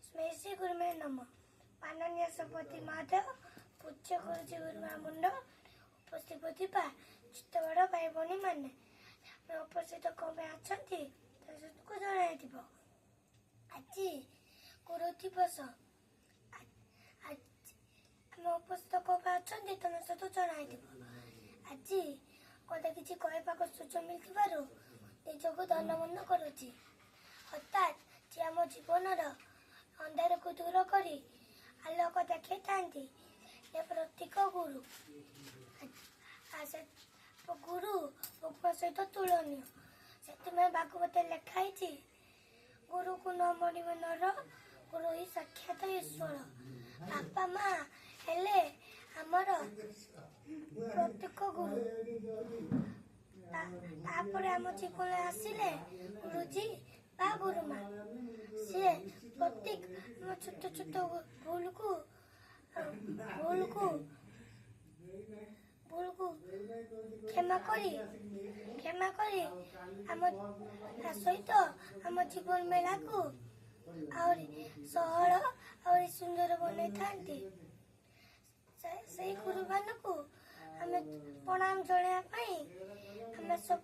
स्मेसी गुरुमे नम माननीय सभापति महोदय पूज्य गुरुजी गुरुमा मुंड उपस्थित चित्त बड़ भाई भौणी मैंने उपस्थित कौन अच्छा को जन आज गुरु दिवस उपस्थित कौन अच्छा तुम सहित जन आज मत कि कहवाक सुযোগ मिलू निजक धन्यमन करुच्ची अर्थात जी आम जीवन अंधार को दूर कर आलोक देखी था प्रतीक गुरु गुरु भोग सहित तुलनीय से भागवत लिखाई गुरु को न मरिब नर गुरु ही साक्षात ईश्वर बापा माँ हेले आमर प्रतीक गुरु आम जीवन आसिले गुरुजी बा गुरुमा सी प्रत्येक छोट छोट भूल को क्षमा करी आम सहित आम जीवन मेला को और सहल और सुंदर बनई था से गुरु मान को आम प्रणाम जनाई आम सब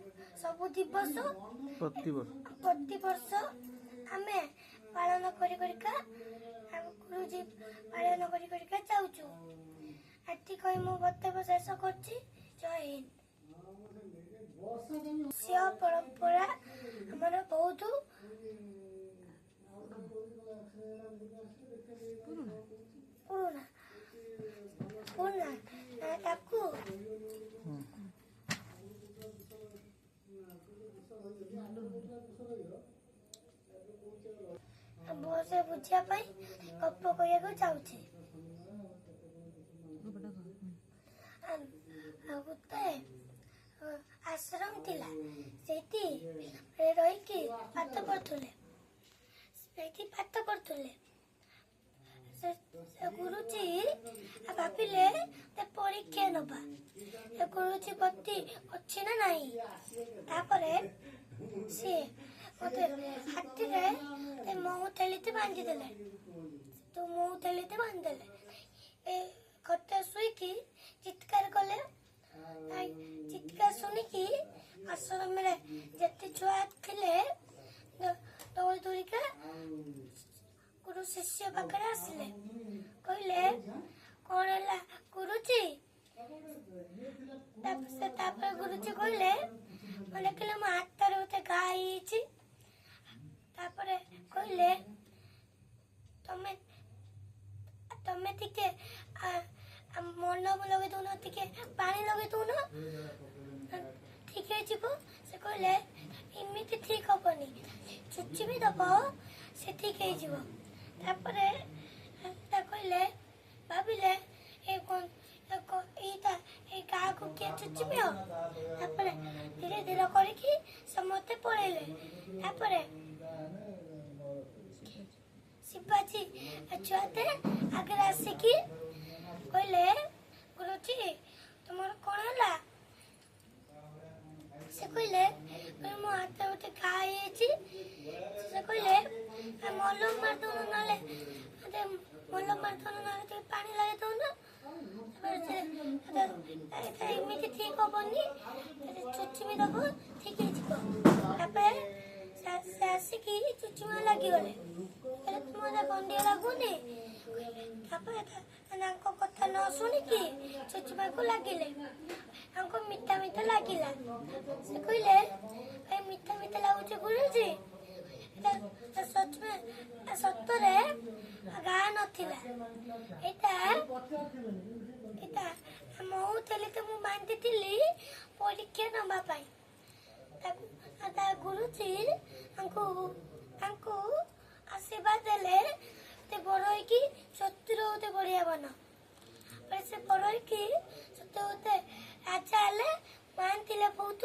दिवस प्रति वर्ष आम पालन गुरुजी पालन कर जाऊँ एति कही मु बक्तव्य शेष कर जय हिंद। परंपरा आमर बहुत पुराना से बुझापी गप कह चाहूँ गोटे आश्रम थिला रही पाठ पढ़ुले गुरुजी भाविले परीक्षा नवा गुरुजी बत्ती अच्छी ना नहीं सी मत हाथी मऊ थैली बांधी देले तो मऊ थैली बांधिदेले खत शुईकी चित्कार कले चित्कार शुणिकी आश्रम जिते छुआ थे दौड़ दौड़िका गुरु शिष्य पाखे आसिले कहले कौन है गुरुजी गुरुजी कहले देखिले मो हाथ गोटे घाई कहले तमें टिके मन लगे दौन टिके पानी लगे दौन ठीक से कहले इमिति ठीक हेनी चुची भी दब से ठीक कहले भाविले गाँ को किए चुचिबे धीरे धीरे करके समस्ते पलैले शिवाजी छुआते आगे आसिकी कहले गुरुजी तुम कौन है से कहले मो हाथ गोटे घाई से कहले मलम मार दौन ना मलम मार दौन ना पानी लगे दौन एमती ठीक हेनी चुची भी दब ठीक से आसिकी चुचुमा लगिगले तुम गंडिया लगुनि कथा न शुणिकी चुचुमा को लगिले मीठा मीठा लगिला से कहले मीठा मीठा लगुच गुरुजी सतरे गा नथिला मऊ थैली तो मु बांधी परीक्षा नवा गुरुजी आशीर्वाद देले बड़ होगी शत्रु होते बढ़िया बन से बड़ होगी शत्रु होते राजा हेले मान बहुत